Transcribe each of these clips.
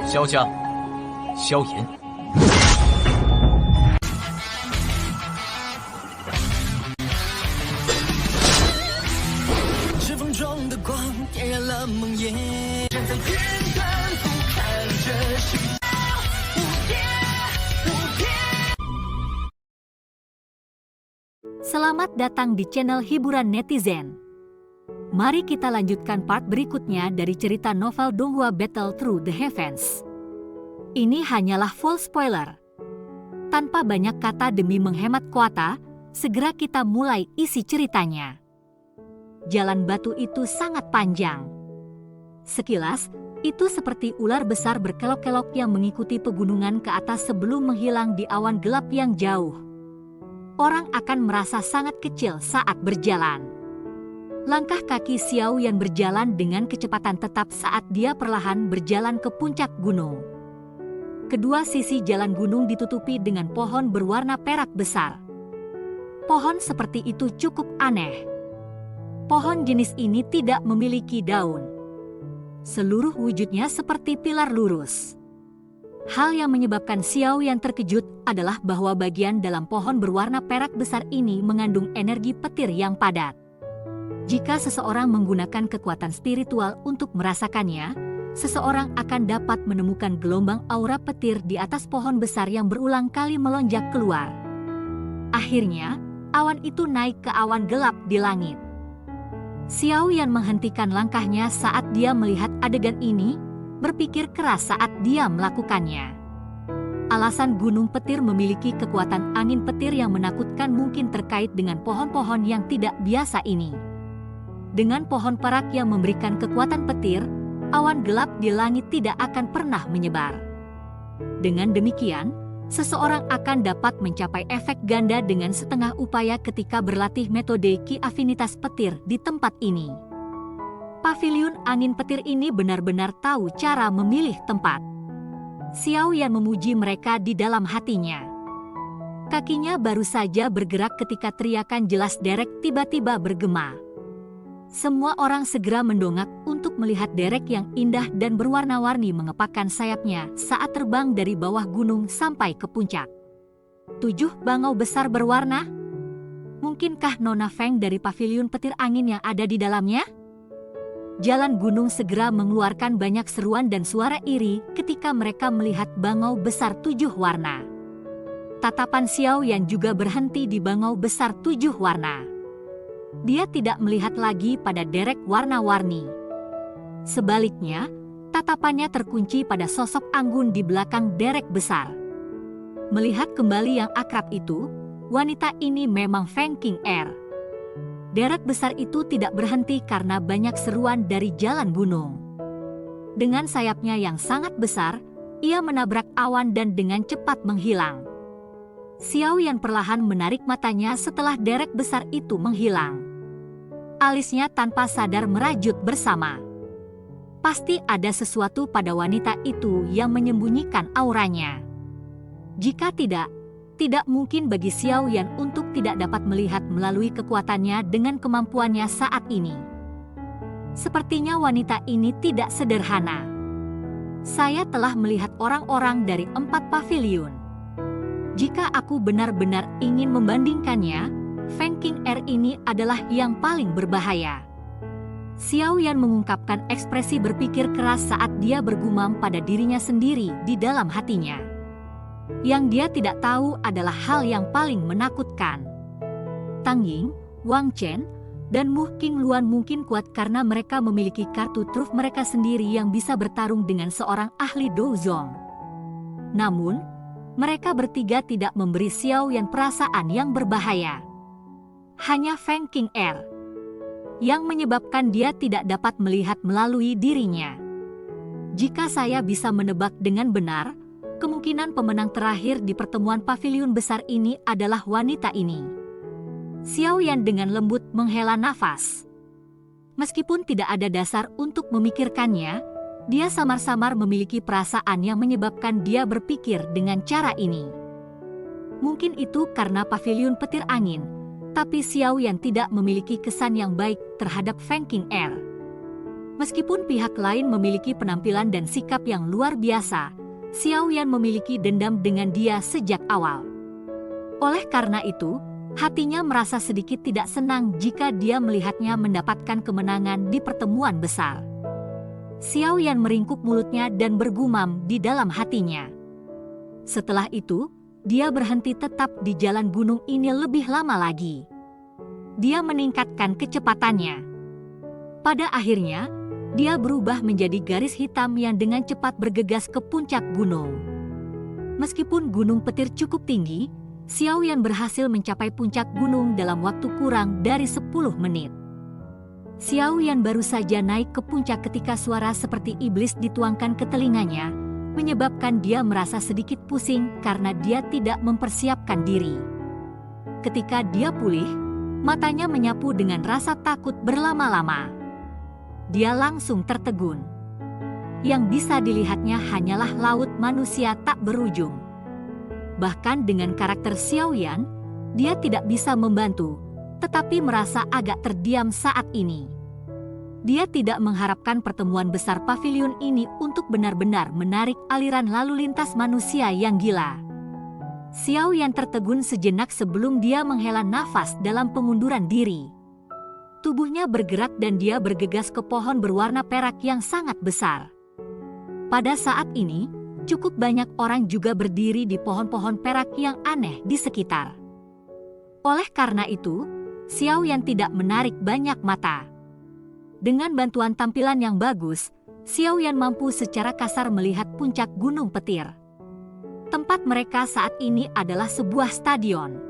萧家、萧炎。指缝中的光点燃了梦魇，站在天端俯瞰着世界无边无边。 Selamat datang di channel hiburan netizen. Mari kita lanjutkan part berikutnya dari cerita novel Donghua Battle Through the Heavens. Ini hanyalah full spoiler. Tanpa banyak kata demi menghemat kuota, segera kita mulai isi ceritanya. Jalan batu itu sangat panjang. Sekilas, itu seperti ular besar berkelok-kelok yang mengikuti pegunungan ke atas sebelum menghilang di awan gelap yang jauh. Orang akan merasa sangat kecil saat berjalan. Langkah kaki Xiao Yan berjalan dengan kecepatan tetap saat dia perlahan berjalan ke puncak gunung. Kedua sisi jalan gunung ditutupi dengan pohon berwarna perak besar. Pohon seperti itu cukup aneh. Pohon jenis ini tidak memiliki daun. Seluruh wujudnya seperti pilar lurus. Hal yang menyebabkan Xiao Yan terkejut adalah bahwa bagian dalam pohon berwarna perak besar ini mengandung energi petir yang padat. Jika seseorang menggunakan kekuatan spiritual untuk merasakannya, seseorang akan dapat menemukan gelombang aura petir di atas pohon besar yang berulang kali melonjak keluar. Akhirnya, awan itu naik ke awan gelap di langit. Xiao Yan menghentikan langkahnya saat dia melihat adegan ini, berpikir keras saat dia melakukannya. Alasan gunung petir memiliki kekuatan angin petir yang menakutkan mungkin terkait dengan pohon-pohon yang tidak biasa ini. Dengan pohon perak yang memberikan kekuatan petir, awan gelap di langit tidak akan pernah menyebar. Dengan demikian, seseorang akan dapat mencapai efek ganda dengan setengah upaya ketika berlatih metode Ki Afinitas Petir di tempat ini. Paviliun angin petir ini benar-benar tahu cara memilih tempat. Xiao Yan memuji mereka di dalam hatinya. Kakinya baru saja bergerak ketika teriakan jelas Derek tiba-tiba bergema. Semua orang segera mendongak untuk melihat Derek yang indah dan berwarna-warni mengepakkan sayapnya saat terbang dari bawah gunung sampai ke puncak. 7 bangau besar berwarna? Mungkinkah Nona Feng dari paviliun petir angin yang ada di dalamnya? Jalan gunung segera mengeluarkan banyak seruan dan suara iri ketika mereka melihat bangau besar 7 warna. Tatapan Xiao Yan juga berhenti di bangau besar 7 warna. Dia tidak melihat lagi pada Derek warna-warni. Sebaliknya, tatapannya terkunci pada sosok anggun di belakang Derek besar. Melihat kembali yang akrab itu, wanita ini memang Feng King Er. Derek besar itu tidak berhenti karena banyak seruan dari jalan gunung. Dengan sayapnya yang sangat besar, ia menabrak awan dan dengan cepat menghilang. Xiao Yan perlahan menarik matanya setelah Derek besar itu menghilang. Alisnya tanpa sadar merajut bersama. Pasti ada sesuatu pada wanita itu yang menyembunyikan auranya. Jika tidak mungkin bagi Xiao Yan untuk tidak dapat melihat melalui kekuatannya dengan kemampuannya saat ini. Sepertinya wanita ini tidak sederhana. Saya telah melihat orang-orang dari 4 paviliun. Jika aku benar-benar ingin membandingkannya, Feng King Er ini adalah yang paling berbahaya. Xiao Yan mengungkapkan ekspresi berpikir keras saat dia bergumam pada dirinya sendiri di dalam hatinya. Yang dia tidak tahu adalah hal yang paling menakutkan. Tang Ying, Wang Chen, dan Mu Qingluan mungkin kuat karena mereka memiliki kartu truf mereka sendiri yang bisa bertarung dengan seorang ahli Douzong. Namun, mereka bertiga tidak memberi Xiao Yan perasaan yang berbahaya. Hanya Feng King Er yang menyebabkan dia tidak dapat melihat melalui dirinya. Jika saya bisa menebak dengan benar, kemungkinan pemenang terakhir di pertemuan paviliun besar ini adalah wanita ini. Xiao Yan dengan lembut menghela nafas. Meskipun tidak ada dasar untuk memikirkannya, dia samar-samar memiliki perasaan yang menyebabkan dia berpikir dengan cara ini. Mungkin itu karena paviliun petir angin, tapi Xiao Yan tidak memiliki kesan yang baik terhadap Feng King Er. Meskipun pihak lain memiliki penampilan dan sikap yang luar biasa, Xiao Yan memiliki dendam dengan dia sejak awal. Oleh karena itu, hatinya merasa sedikit tidak senang jika dia melihatnya mendapatkan kemenangan di pertemuan besar. Xiao Yan meringkuk mulutnya dan bergumam di dalam hatinya. Setelah itu, dia berhenti tetap di jalan gunung ini lebih lama lagi. Dia meningkatkan kecepatannya. Pada akhirnya, dia berubah menjadi garis hitam yang dengan cepat bergegas ke puncak gunung. Meskipun gunung petir cukup tinggi, Xiao Yan berhasil mencapai puncak gunung dalam waktu kurang dari 10 menit. Xiao Yan baru saja naik ke puncak ketika suara seperti iblis dituangkan ke telinganya, menyebabkan dia merasa sedikit pusing karena dia tidak mempersiapkan diri. Ketika dia pulih, matanya menyapu dengan rasa takut berlama-lama. Dia langsung tertegun. Yang bisa dilihatnya hanyalah laut manusia tak berujung. Bahkan dengan karakter Xiao Yan, dia tidak bisa membantu, tetapi merasa agak terdiam saat ini. Dia tidak mengharapkan pertemuan besar pavilion ini untuk benar-benar menarik aliran lalu lintas manusia yang gila. Xiao Yan tertegun sejenak sebelum dia menghela nafas dalam pengunduran diri. Tubuhnya bergerak dan dia bergegas ke pohon berwarna perak yang sangat besar. Pada saat ini, cukup banyak orang juga berdiri di pohon-pohon perak yang aneh di sekitar. Oleh karena itu, Xiao Yan tidak menarik banyak mata. Dengan bantuan tampilan yang bagus, Xiao Yan mampu secara kasar melihat puncak gunung petir. Tempat mereka saat ini adalah sebuah stadion.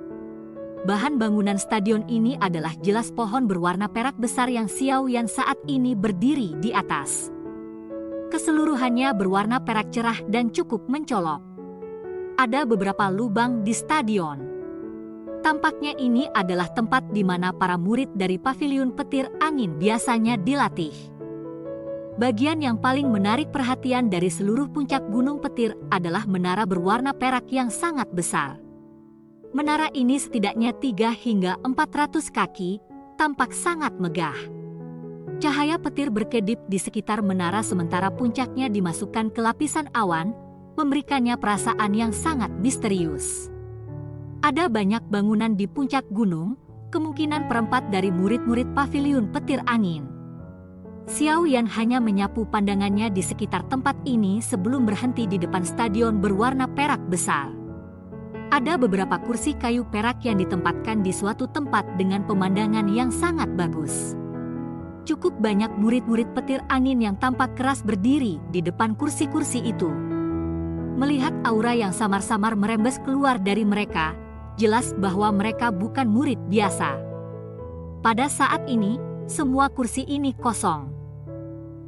Bahan bangunan stadion ini adalah jelas pohon berwarna perak besar yang Xiao Yan saat ini berdiri di atas. Keseluruhannya berwarna perak cerah dan cukup mencolok. Ada beberapa lubang di stadion. Tampaknya ini adalah tempat di mana para murid dari pavilion petir angin biasanya dilatih. Bagian yang paling menarik perhatian dari seluruh puncak gunung petir adalah menara berwarna perak yang sangat besar. Menara ini setidaknya 3 hingga 400 kaki, tampak sangat megah. Cahaya petir berkedip di sekitar menara sementara puncaknya dimasukkan ke lapisan awan, memberikannya perasaan yang sangat misterius. Ada banyak bangunan di puncak gunung, kemungkinan perempat dari murid-murid pavilion petir angin. Xiao Yan hanya menyapu pandangannya di sekitar tempat ini sebelum berhenti di depan stadion berwarna perak besar. Ada beberapa kursi kayu perak yang ditempatkan di suatu tempat dengan pemandangan yang sangat bagus. Cukup banyak murid-murid petir angin yang tampak keras berdiri di depan kursi-kursi itu. Melihat aura yang samar-samar merembes keluar dari mereka, jelas bahwa mereka bukan murid biasa. Pada saat ini, semua kursi ini kosong.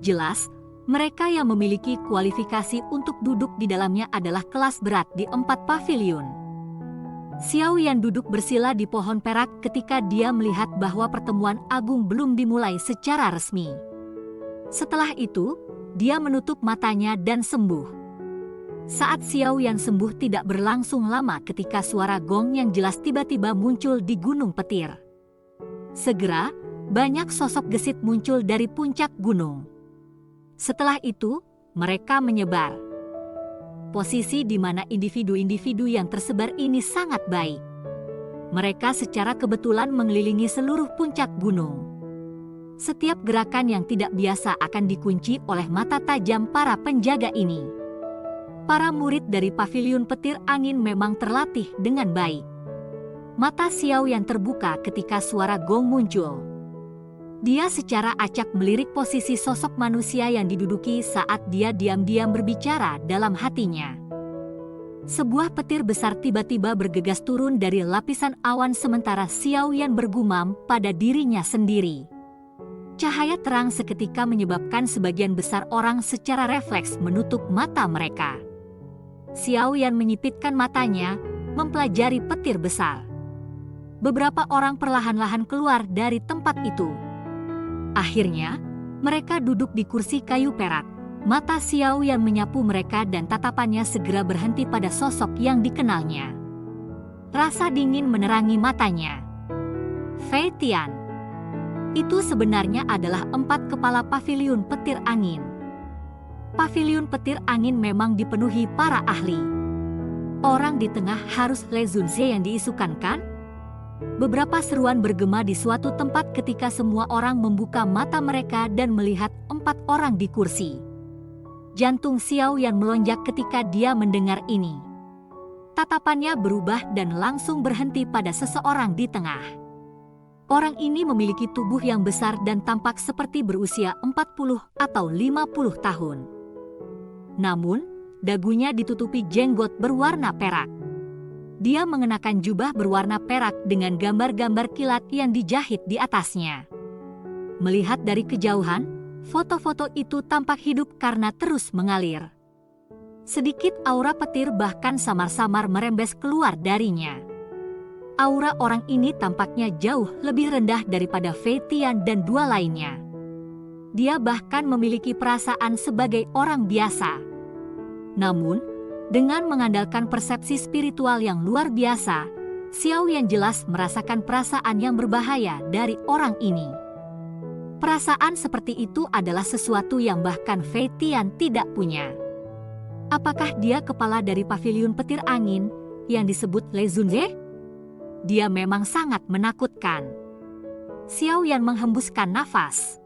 Jelas, mereka yang memiliki kualifikasi untuk duduk di dalamnya adalah kelas berat di 4 pavilion. Xiao Yan duduk bersila di pohon perak ketika dia melihat bahwa pertemuan agung belum dimulai secara resmi. Setelah itu, dia menutup matanya dan sembuh. Saat Xiao Yan sembuh tidak berlangsung lama ketika suara gong yang jelas tiba-tiba muncul di gunung petir. Segera, banyak sosok gesit muncul dari puncak gunung. Setelah itu, mereka menyebar. Posisi di mana individu-individu yang tersebar ini sangat baik. Mereka secara kebetulan mengelilingi seluruh puncak gunung. Setiap gerakan yang tidak biasa akan dikunci oleh mata tajam para penjaga ini. Para murid dari pavilion petir angin memang terlatih dengan baik. Mata Xiao Yan terbuka ketika suara gong muncul. Dia secara acak melirik posisi sosok manusia yang diduduki saat dia diam-diam berbicara dalam hatinya. Sebuah petir besar tiba-tiba bergegas turun dari lapisan awan sementara Xiao Yan bergumam pada dirinya sendiri. Cahaya terang seketika menyebabkan sebagian besar orang secara refleks menutup mata mereka. Xiao Yan menyipitkan matanya, mempelajari petir besar. Beberapa orang perlahan-lahan keluar dari tempat itu. Akhirnya, mereka duduk di kursi kayu perak. Mata Xiao Yan menyapu mereka dan tatapannya segera berhenti pada sosok yang dikenalnya. Rasa dingin menerangi matanya. Fei Tian. Itu sebenarnya adalah 4 kepala paviliun petir angin. Paviliun petir angin memang dipenuhi para ahli. Orang di tengah harus Le Zunze yang diisukan kan? Beberapa seruan bergema di suatu tempat ketika semua orang membuka mata mereka dan melihat 4 orang di kursi. Jantung Xiao Yan melonjak ketika dia mendengar ini. Tatapannya berubah dan langsung berhenti pada seseorang di tengah. Orang ini memiliki tubuh yang besar dan tampak seperti berusia 40 atau 50 tahun. Namun, dagunya ditutupi jenggot berwarna perak. Dia mengenakan jubah berwarna perak dengan gambar-gambar kilat yang dijahit di atasnya. Melihat dari kejauhan, foto-foto itu tampak hidup karena terus mengalir. Sedikit aura petir bahkan samar-samar merembes keluar darinya. Aura orang ini tampaknya jauh lebih rendah daripada Fei Tian dan 2 lainnya. Dia bahkan memiliki perasaan sebagai orang biasa. Namun, dengan mengandalkan persepsi spiritual yang luar biasa, Xiao Yan jelas merasakan perasaan yang berbahaya dari orang ini. Perasaan seperti itu adalah sesuatu yang bahkan Fei Tian tidak punya. Apakah dia kepala dari paviliun petir angin yang disebut Le Zunze? Dia memang sangat menakutkan. Xiao Yan menghembuskan nafas.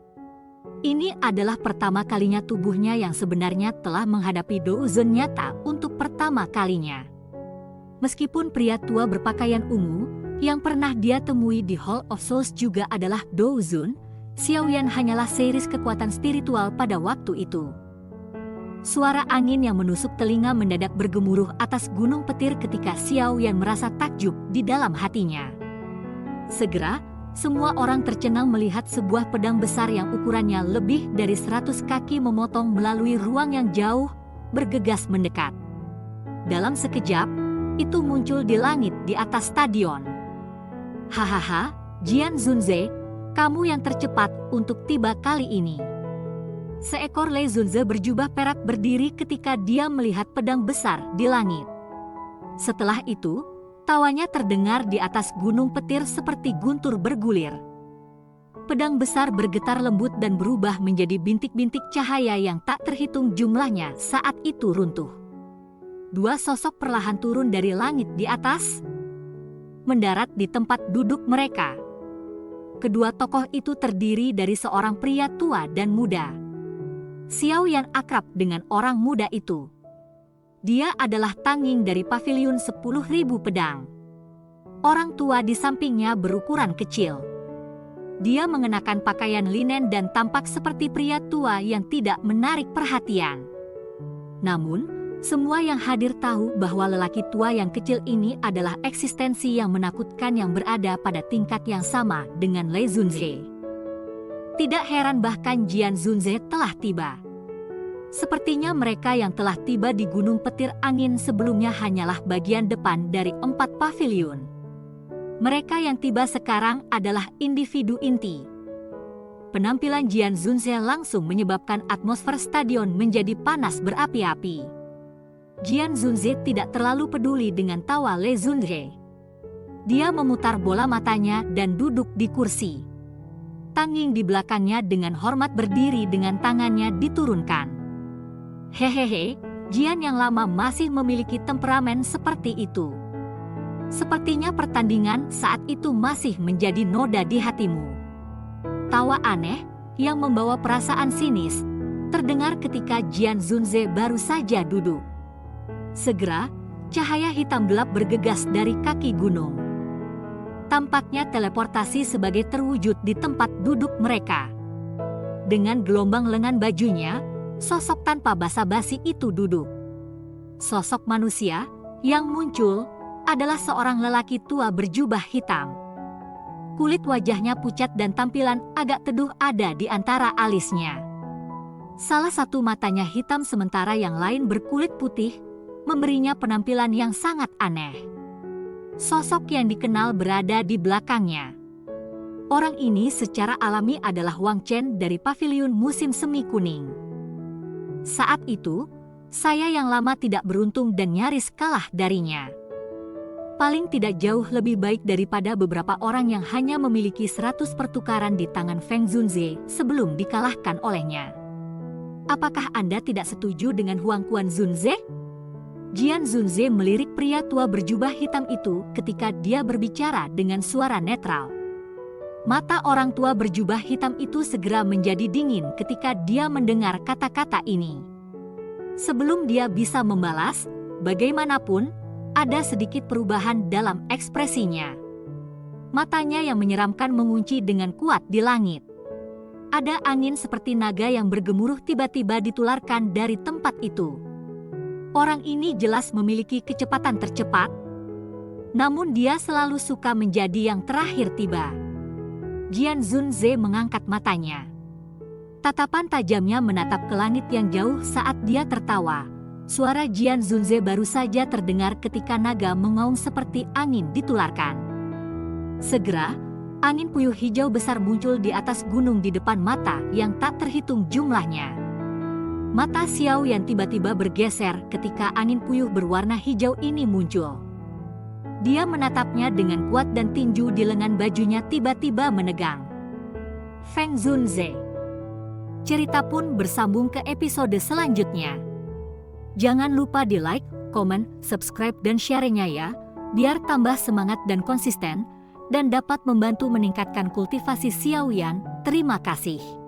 Ini adalah pertama kalinya tubuhnya yang sebenarnya telah menghadapi Douzun nyata untuk pertama kalinya. Meskipun pria tua berpakaian ungu yang pernah dia temui di Hall of Souls juga adalah Douzun, Xiao Yan hanyalah series kekuatan spiritual pada waktu itu. Suara angin yang menusuk telinga mendadak bergemuruh atas gunung petir ketika Xiao Yan merasa takjub di dalam hatinya. Segera, semua orang tercengang melihat sebuah pedang besar yang ukurannya lebih dari 100 kaki memotong melalui ruang yang jauh, bergegas mendekat. Dalam sekejap, itu muncul di langit di atas stadion. Hahaha, Jian Zunze, kamu yang tercepat untuk tiba kali ini. Seekor Le Zunze berjubah perak berdiri ketika dia melihat pedang besar di langit. Setelah itu, tawanya terdengar di atas gunung petir seperti guntur bergulir. Pedang besar bergetar lembut dan berubah menjadi bintik-bintik cahaya yang tak terhitung jumlahnya saat itu runtuh. 2 sosok perlahan turun dari langit di atas, mendarat di tempat duduk mereka. Kedua tokoh itu terdiri dari seorang pria tua dan muda. Xiao Yan akrab dengan orang muda itu. Dia adalah Tang Ying dari paviliun 10.000 pedang. Orang tua di sampingnya berukuran kecil. Dia mengenakan pakaian linen dan tampak seperti pria tua yang tidak menarik perhatian. Namun, semua yang hadir tahu bahwa lelaki tua yang kecil ini adalah eksistensi yang menakutkan yang berada pada tingkat yang sama dengan Le Zunze. Tidak heran bahkan Jian Zunze telah tiba. Sepertinya mereka yang telah tiba di Gunung Petir Angin sebelumnya hanyalah bagian depan dari 4 paviliun. Mereka yang tiba sekarang adalah individu inti. Penampilan Jian Zunze langsung menyebabkan atmosfer stadion menjadi panas berapi-api. Jian Zunze tidak terlalu peduli dengan tawa Le Zunze. Dia memutar bola matanya dan duduk di kursi. Tang Ying di belakangnya dengan hormat berdiri dengan tangannya diturunkan. Hehehe, Jian yang lama masih memiliki temperamen seperti itu. Sepertinya pertandingan saat itu masih menjadi noda di hatimu. Tawa aneh yang membawa perasaan sinis terdengar ketika Jian Zunze baru saja duduk. Segera, cahaya hitam gelap bergegas dari kaki gunung. Tampaknya teleportasi sebagai terwujud di tempat duduk mereka. Dengan gelombang lengan bajunya, sosok tanpa basa-basi itu duduk. Sosok manusia yang muncul adalah seorang lelaki tua berjubah hitam. Kulit wajahnya pucat dan tampilan agak teduh ada di antara alisnya. Salah satu matanya hitam sementara yang lain berkulit putih, memberinya penampilan yang sangat aneh. Sosok yang dikenal berada di belakangnya. Orang ini secara alami adalah Wang Chen dari paviliun musim semi kuning. Saat itu, saya yang lama tidak beruntung dan nyaris kalah darinya. Paling tidak jauh lebih baik daripada beberapa orang yang hanya memiliki 100 pertukaran di tangan Feng Zunze sebelum dikalahkan olehnya. Apakah Anda tidak setuju dengan Huang Quan Zunze? Jian Zunze melirik pria tua berjubah hitam itu ketika dia berbicara dengan suara netral. Mata orang tua berjubah hitam itu segera menjadi dingin ketika dia mendengar kata-kata ini. Sebelum dia bisa membalas, bagaimanapun, ada sedikit perubahan dalam ekspresinya. Matanya yang menyeramkan mengunci dengan kuat di langit. Ada angin seperti naga yang bergemuruh tiba-tiba ditularkan dari tempat itu. Orang ini jelas memiliki kecepatan tercepat, namun dia selalu suka menjadi yang terakhir tiba. Jian Zunze mengangkat matanya. Tatapan tajamnya menatap ke langit yang jauh saat dia tertawa. Suara Jian Zunze baru saja terdengar ketika naga mengaum seperti angin ditularkan. Segera, angin puyuh hijau besar muncul di atas gunung di depan mata yang tak terhitung jumlahnya. Mata Xiao Yan tiba-tiba bergeser ketika angin puyuh berwarna hijau ini muncul. Dia menatapnya dengan kuat dan tinju di lengan bajunya tiba-tiba menegang. Feng Zunze. Cerita pun bersambung ke episode selanjutnya. Jangan lupa di like, komen, subscribe dan share-nya ya, biar tambah semangat dan konsisten, dan dapat membantu meningkatkan kultivasi Xiao Yan. Terima kasih.